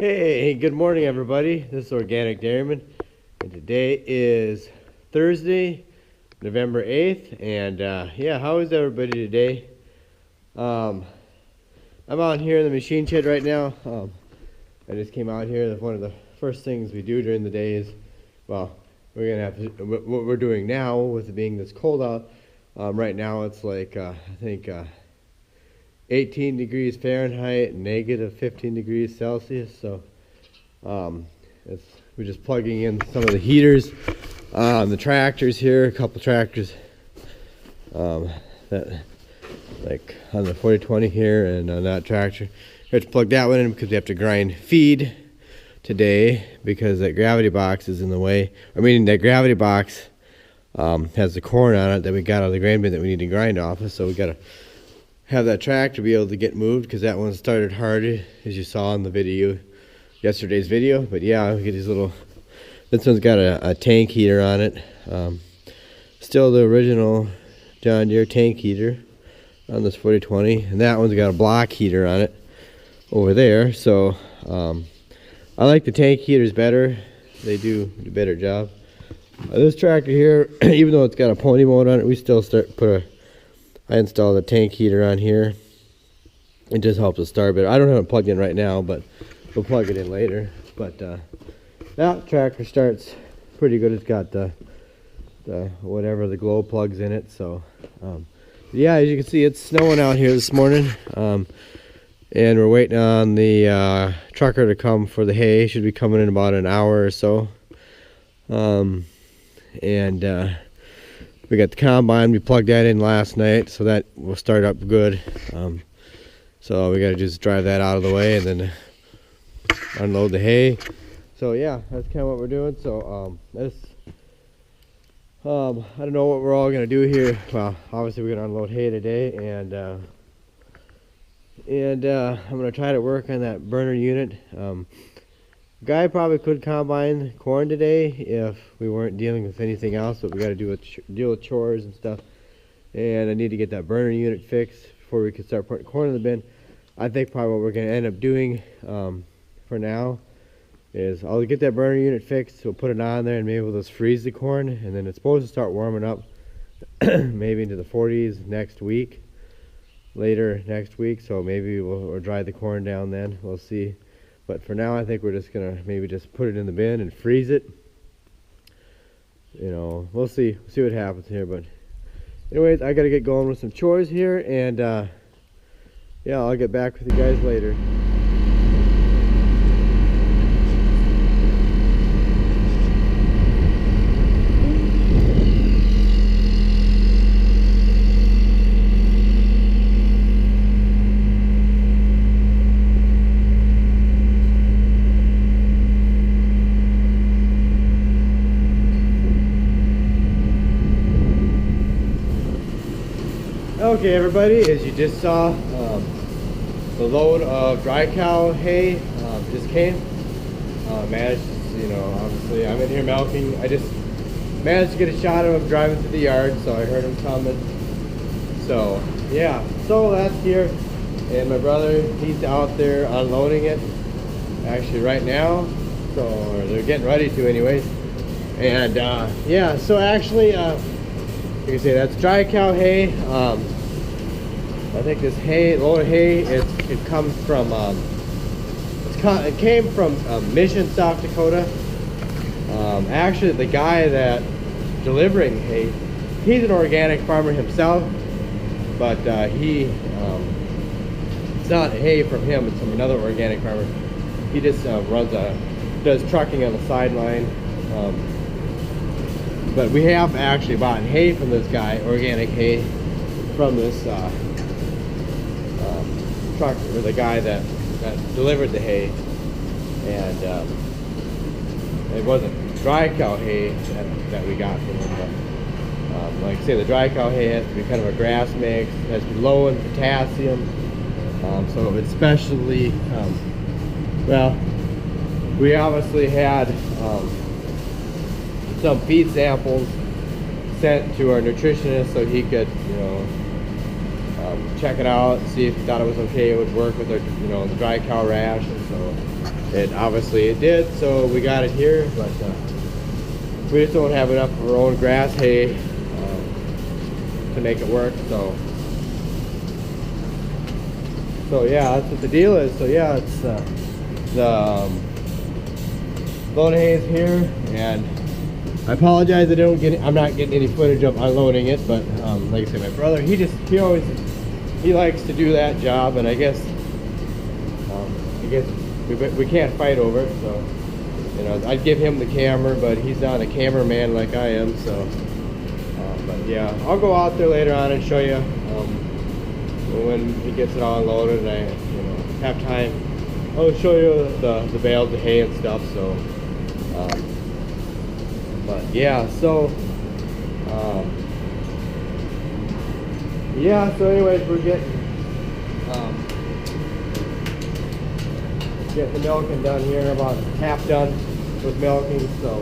Hey, good morning everybody. This is Organic Dairyman, and today is Thursday, November 8th, and yeah, how is everybody today? I'm out here in the machine shed right now. I just came out here. One of the first things we do during the day is, well, we're gonna have to, what we're doing now with it being this cold out. Right now it's like I think 18 degrees Fahrenheit, negative 15 degrees Celsius. So we're just plugging in some of the heaters on the tractors here, a couple tractors that like on the 4020 here, and on that tractor we have to plug that one in because we have to grind feed today because that gravity box is in the way. I mean, that gravity box has the corn on it that we got out of the grain bin that we need to grind off of, so we got to have that tractor be able to get moved because that one started hard, as you saw in the video, yesterday's video. But yeah, we get these little, this one's got a tank heater on it, still the original John Deere tank heater on this 4020, and that one's got a block heater on it over there. So I like the tank heaters better. They do a better job. This tractor here, even though it's got a pony mode on it, we still I installed a tank heater on here. It just helps us start better. I don't have it plugged in right now, but we'll plug it in later. But that tractor starts pretty good. It's got the whatever, the glow plugs in it. So yeah, as you can see, it's snowing out here this morning, and we're waiting on the trucker to come for the hay. Should be coming in about an hour or so. We got the combine. We plugged that in last night, so that will start up good. So we got to just drive that out of the way and then unload the hay. So yeah, that's kind of what we're doing. So I don't know what we're all gonna do here. Well, obviously we're gonna unload hay today, and I'm gonna try to work on that burner unit. Guy probably could combine corn today if we weren't dealing with anything else, but we got to deal with chores and stuff. And I need to get that burner unit fixed before we can start putting corn in the bin. I think probably what we're going to end up doing for now is I'll get that burner unit fixed. We'll put it on there and maybe we'll just freeze the corn, and then it's supposed to start warming up maybe into the 40s later next week. So maybe we'll dry the corn down then. We'll see. But for now, I think we're just gonna maybe just put it in the bin and freeze it. You know, we'll see what happens here. But anyways, I gotta get going with some chores here, and yeah, I'll get back with you guys later. Okay everybody, as you just saw, the load of dry cow hay just came. Managed to, you know, obviously I'm in here milking. I just managed to get a shot of him driving through the yard, so I heard him coming. So yeah, so that's here, and my brother, he's out there unloading it actually right now, so, or they're getting ready to anyways. And yeah, so actually you can say that's dry cow hay. I think this hay, load of hay, it comes from it came from Mission, South Dakota. Actually, the guy that delivering hay, he's an organic farmer himself, but it's not hay from him, it's from another organic farmer. He just does trucking on the sideline. But we have actually bought hay from this guy, organic hay, from this truck, or the guy that delivered the hay. And it wasn't dry cow hay that we got from him, but like I say, the dry cow hay has to be kind of a grass mix, it has to be low in potassium, so it's especially well, we obviously had some feed samples sent to our nutritionist so he could, you know, check it out, see if he thought it was okay, it would work with our, the dry cow rash, and so obviously it did. So we got it here, but we just don't have enough of our own grass hay to make it work. So yeah, that's what the deal is. So yeah, it's the load of hay is here, and I apologize I don't get it. I'm not getting any footage of unloading it, but like I said, my brother, he likes to do that job, and I guess we can't fight over it. So I'd give him the camera, but he's not a cameraman like I am. So but yeah, I'll go out there later on and show you when he gets it all unloaded, and I have time. I'll show you the bales of hay and stuff. So but yeah, so yeah, so anyways, we're getting the milking done here, about half done with milking. So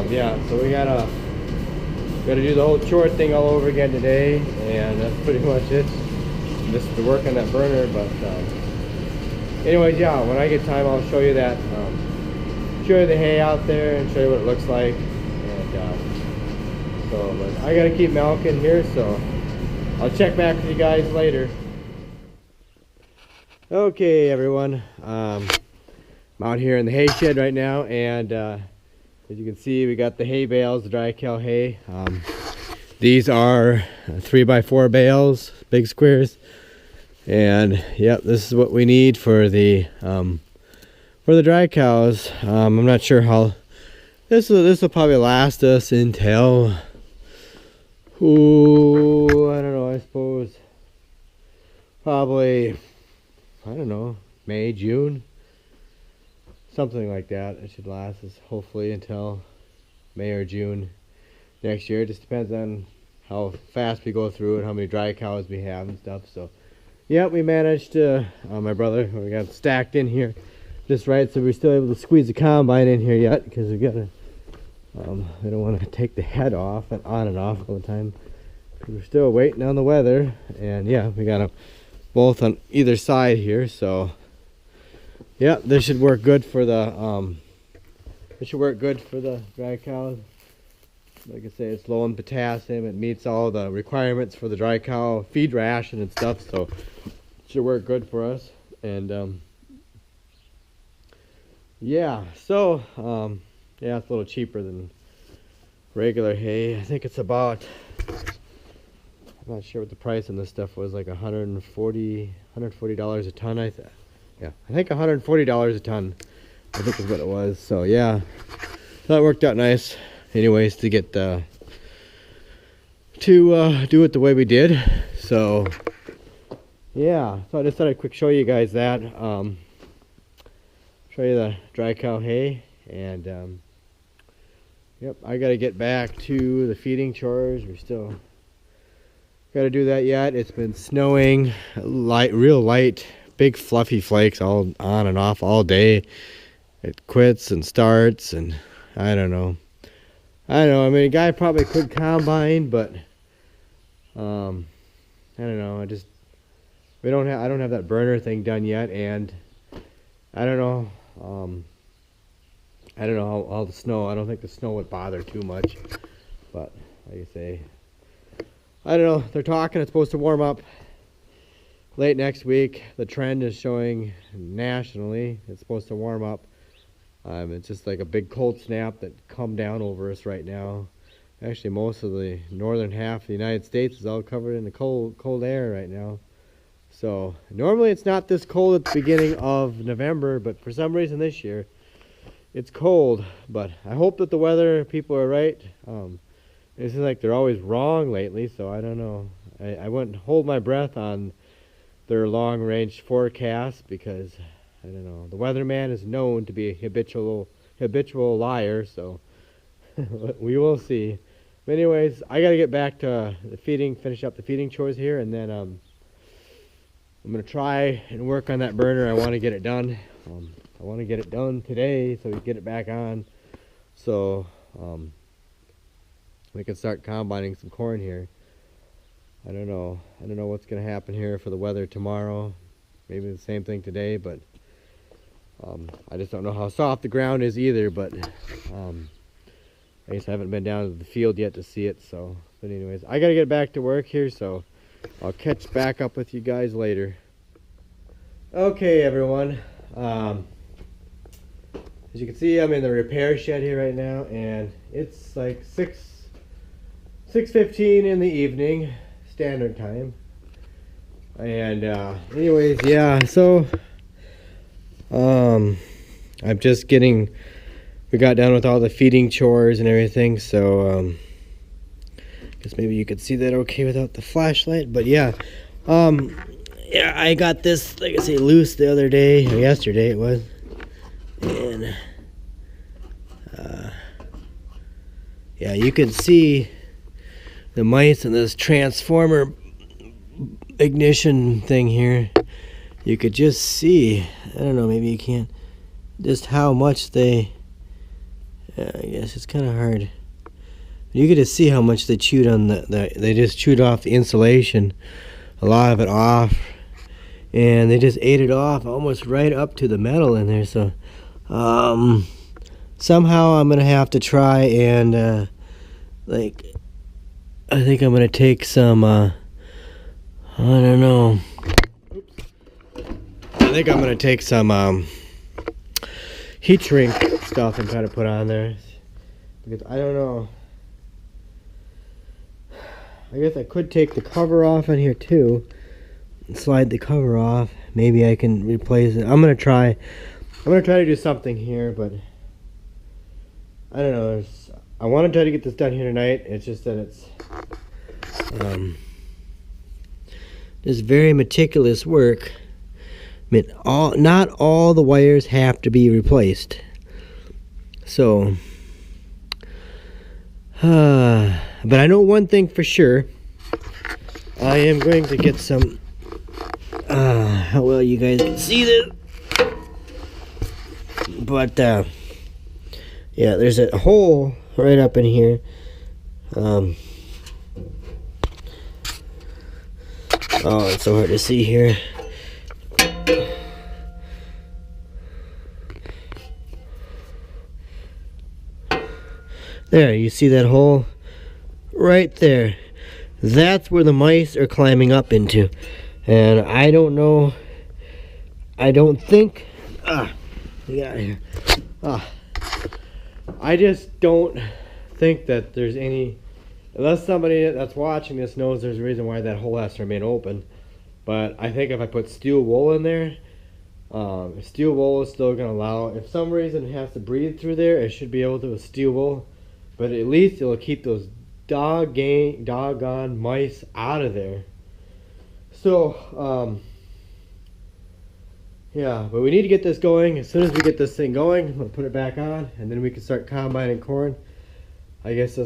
yeah, so we gotta do the whole chore thing all over again today, and that's pretty much it. Just to work on that burner. But anyways, yeah, when I get time, I'll show you that, show you the hay out there and show you what it looks like. And so, but I gotta keep milking here, so I'll check back with you guys later. Okay, everyone, I'm out here in the hay shed right now, and as you can see, we got the hay bales, the dry cow hay. These are 3x4 bales, big squares, and yep, this is what we need for the dry cows. I'm not sure how this will probably last us until, I don't know, I suppose probably, I don't know, May, June, something like that. It should last us hopefully until May or June next year. It just depends on how fast we go through it, how many dry cows we have and stuff. So yeah, we managed to, my brother, we got it stacked in here just right, so we're still able to squeeze the combine in here yet, because we gotta, we don't want to take the head off and on and off all the time. We're still waiting on the weather, and yeah, we got them both on either side here. So yeah, this should work good for the dry cows. Like I say, it's low in potassium. It meets all the requirements for the dry cow feed ration and stuff, so it should work good for us. And yeah, so yeah, it's a little cheaper than regular hay. I think it's about, I'm not sure what the price on this stuff was, like $140 a ton. I think $140 a ton, I think is what it was. So yeah, so that worked out nice anyways to get do it the way we did. So yeah, so I just thought I'd quick show you guys that, show you the dry cow hay. And yep, I gotta get back to the feeding chores. We're still gotta do that yet. It's been snowing, real light, big fluffy flakes all on and off all day. It quits and starts, and I don't know. I mean, a guy probably could combine, but I don't know. I don't have that burner thing done yet, and I don't know. I don't know how the snow. I don't think the snow would bother too much, but like I say, I don't know. They're talking it's supposed to warm up late next week. The trend is showing nationally it's supposed to warm up. It's just like a big cold snap that come down over us right now. Actually, most of the northern half of the United States is all covered in the cold air right now. So normally it's not this cold at the beginning of November, but for some reason this year it's cold. But I hope that the weather people are right. It seems like they're always wrong lately, so I don't know. I wouldn't hold my breath on their long-range forecast, because I don't know. The weatherman is known to be a habitual liar, so we will see. But anyways, I gotta get back to the feeding, finish up the feeding chores here, and then I'm gonna try and work on that burner. I want to get it done. I want to get it done today so we can get it back on, so we can start combining some corn here. I don't know. I don't know what's going to happen here for the weather tomorrow. Maybe the same thing today, but I just don't know how soft the ground is either. But I guess I haven't been down to the field yet to see it. So, but anyways, I got to get back to work here, so I'll catch back up with you guys later. Okay, everyone. As you can see, I'm in the repair shed here right now, and it's like 6:15 in the evening, standard time. And anyways, yeah, so I'm just getting, we got done with all the feeding chores and everything, so guess maybe you could see that okay without the flashlight. But yeah, yeah, I got this, like I say, loose the other day, or yesterday it was, and yeah, you can see the mice in this transformer ignition thing here. You could just see, I don't know, maybe you can't, just how much they, I guess it's kind of hard. You could just see how much they chewed on they just chewed off the insulation, a lot of it off, and they just ate it off almost right up to the metal in there. So somehow I'm gonna have to try and like, I think I'm gonna take some I don't know, I think I'm gonna take some heat shrink stuff and try to put on there, because I don't know, I guess I could take the cover off on here too and slide the cover off. Maybe I can replace it. I'm gonna try to do something here, but I don't know. I want to try to get this done here tonight. It's just that it's just very meticulous work. I mean, not all the wires have to be replaced. So, but I know one thing for sure. I am going to get some, how well you guys can see this. But, yeah, there's a hole right up in here. Oh, it's so hard to see here. There, you see that hole? Right there. That's where the mice are climbing up into. And I don't know, I don't think, get out of here. I just don't think that there's any, unless somebody that's watching this knows there's a reason why that hole has to remain open. But I think if I put steel wool in there, steel wool is still going to allow, if some reason it has to breathe through there, it should be able to with steel wool. But at least it'll keep those doggone mice out of there. So, yeah, but we need to get this going. As soon as we get this thing going, I'm gonna put it back on, and then we can start combining corn. I guess I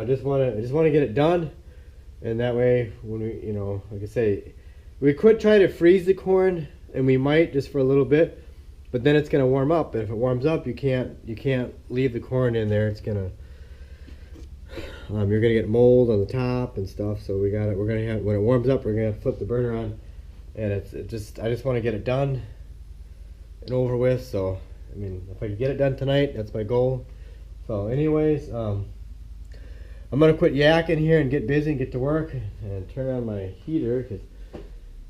just want to get it done, and that way, when we, you know, like I say, we could try to freeze the corn, and we might just for a little bit, but then it's gonna warm up. And if it warms up, you can't leave the corn in there. It's gonna you're gonna get mold on the top and stuff. So we're gonna have, when it warms up, we're gonna have to flip the burner on, and I just want to get it done and over with. So I mean, if I can get it done tonight, that's my goal. So anyways, I'm gonna quit yakking here and get busy and get to work and turn on my heater, because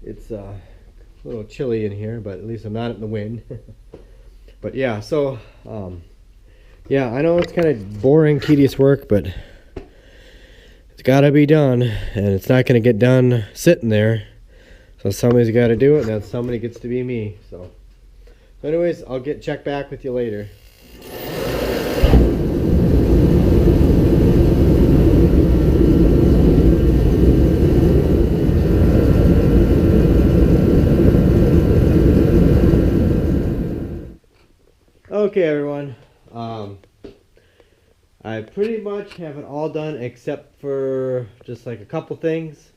it's a little chilly in here, but at least I'm not in the wind. But yeah, so yeah, I know it's kind of boring, tedious work, but it's got to be done, and it's not going to get done sitting there. So somebody's got to do it, and that somebody gets to be me. So anyways, I'll check back with you later. Okay, everyone. I pretty much have it all done except for just like a couple things.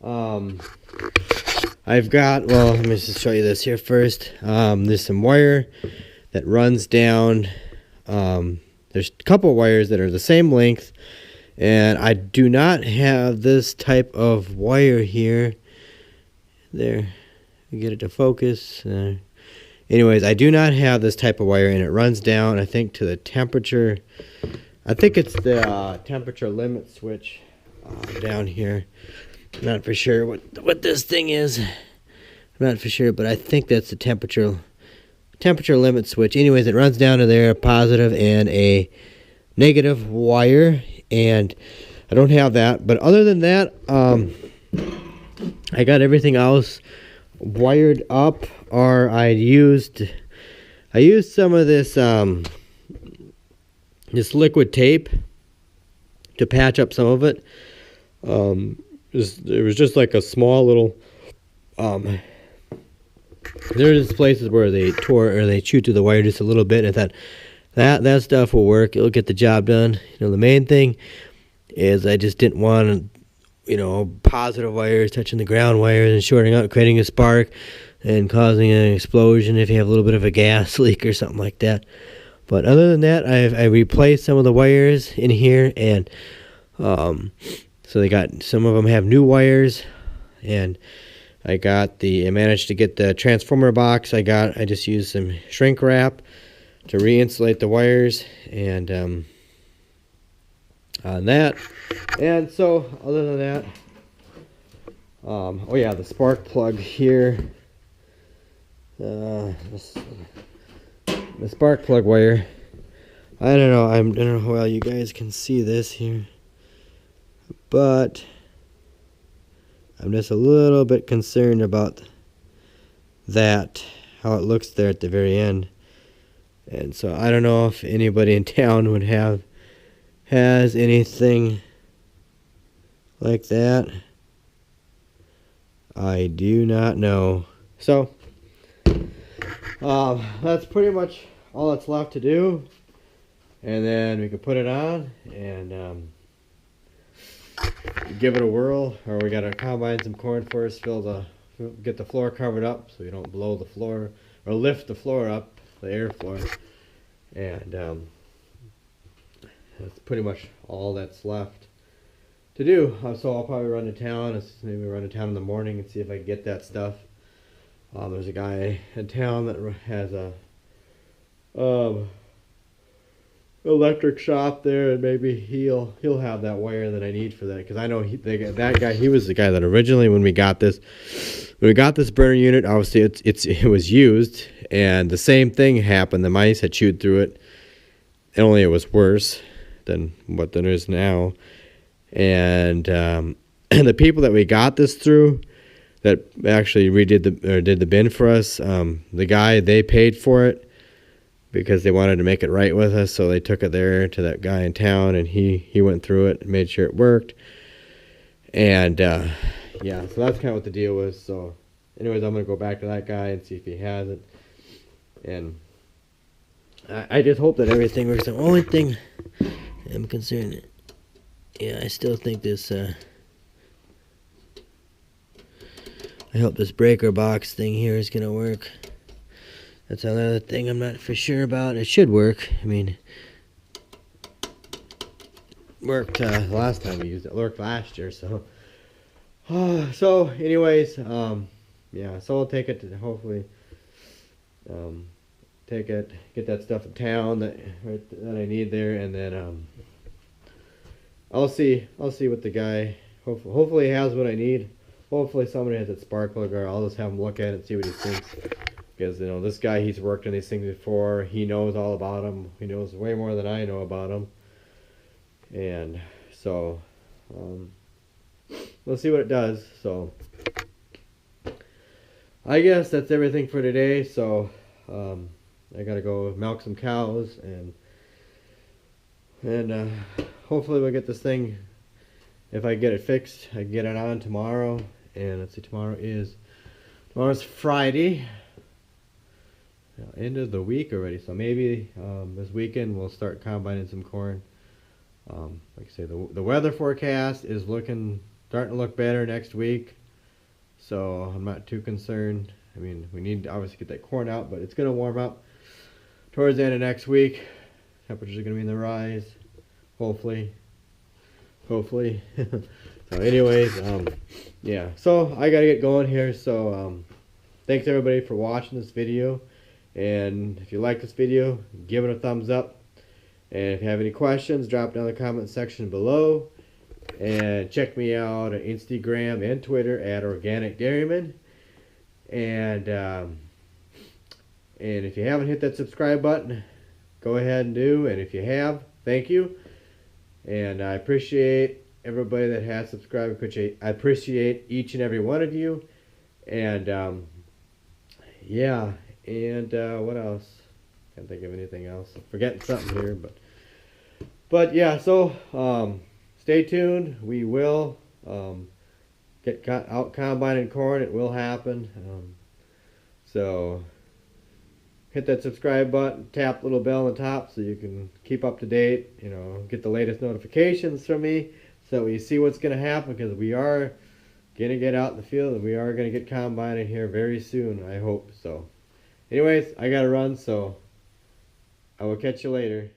I've got, well, let me just show you this here first. There's some wire that runs down. There's a couple wires that are the same length, And I do not have this type of wire here. There, get it to focus. Anyways, I do not have this type of wire, and it runs down, I think, to the temperature. I think it's the temperature limit switch down here. I'm not for sure what this thing is. I'm not for sure, but I think that's the temperature limit switch. Anyways, it runs down to there, a positive and a negative wire, and I don't have that. But other than that, I got everything else wired up, or I used some of this this liquid tape to patch up some of it. It was just like a small little there's places where they tore or they chewed through the wire just a little bit, and I thought that stuff will work. It'll get the job done. The main thing is I just didn't want positive wires touching the ground wires and shorting out, creating a spark and causing an explosion if you have a little bit of a gas leak or something like that. But other than that, I replaced some of the wires in here, and so they got, some of them have new wires, and I managed to get the transformer box. I just used some shrink wrap to re-insulate the wires, and on that. And so other than that, oh yeah, the spark plug here, the spark plug wire, I don't know how well you guys can see this here, but I'm just a little bit concerned about that, how it looks there at the very end. And so I don't know if anybody in town has anything like that. I do not know. So that's pretty much all that's left to do, and then we can put it on and give it a whirl. Or we gotta combine some corn first, get the floor covered up so you don't blow the floor or lift the floor up, the air floor. And that's pretty much all that's left to do. So I'll probably run to town, maybe run to town in the morning and see if I can get that stuff. There's a guy in town that has a electric shop there, and maybe he'll have that wire that I need for that, because I know that guy, he was the guy that originally, when we got this burner unit, obviously it was used, and the same thing happened. The mice had chewed through it, and only it was worse than what there is now. And the people that we got this through, that actually did the bin for us, they paid for it because they wanted to make it right with us, so they took it there to that guy in town, and he went through it and made sure it worked. And yeah, so that's kind of what the deal was. So anyways, I'm gonna go back to that guy and see if he has it, and I just hope that everything works. The only thing I'm concerned, yeah, I still think this I hope this breaker box thing here is gonna work. That's another thing I'm not for sure about. It should work. I mean, worked last time we used it. Worked last year. So, so anyways, yeah. So I'll take it to hopefully take it, get that stuff in town that I need there, and then I'll see what the guy. Hopefully he has what I need. Hopefully somebody has that spark plug, or I'll just have him look at it and see what he thinks. Because, this guy, he's worked on these things before. He knows all about them. He knows way more than I know about them. And so, we'll see what it does. So, I guess that's everything for today. So, I gotta go milk some cows, and hopefully we'll get this thing. If I get it fixed, I can get it on tomorrow. And let's see, tomorrow's Friday. End of the week already, so maybe this weekend we'll start combining some corn. Like I say, the weather forecast is starting to look better next week, so I'm not too concerned. I mean, we need to obviously get that corn out, but it's going to warm up towards the end of next week. Temperatures are going to be in the rise, hopefully. hopefully. So anyways, yeah, so I gotta get going here. So thanks everybody for watching this video, and if you like this video, give it a thumbs up, and if you have any questions, drop down in the comment section below, and check me out on Instagram and Twitter at Organic Dairyman. And if you haven't hit that subscribe button, go ahead and do, and if you have, thank you. And I appreciate everybody that has subscribed. I appreciate each and every one of you. And yeah, and what else? Can't think of anything else. I'm forgetting something here, but yeah. So stay tuned. We will get out combining corn. It will happen. So hit that subscribe button, tap the little bell on the top so you can keep up to date, you know, get the latest notifications from me so you see what's going to happen, because we are going to get out in the field and we are going to get combining here very soon, I hope. So anyways, I got to run, so I will catch you later.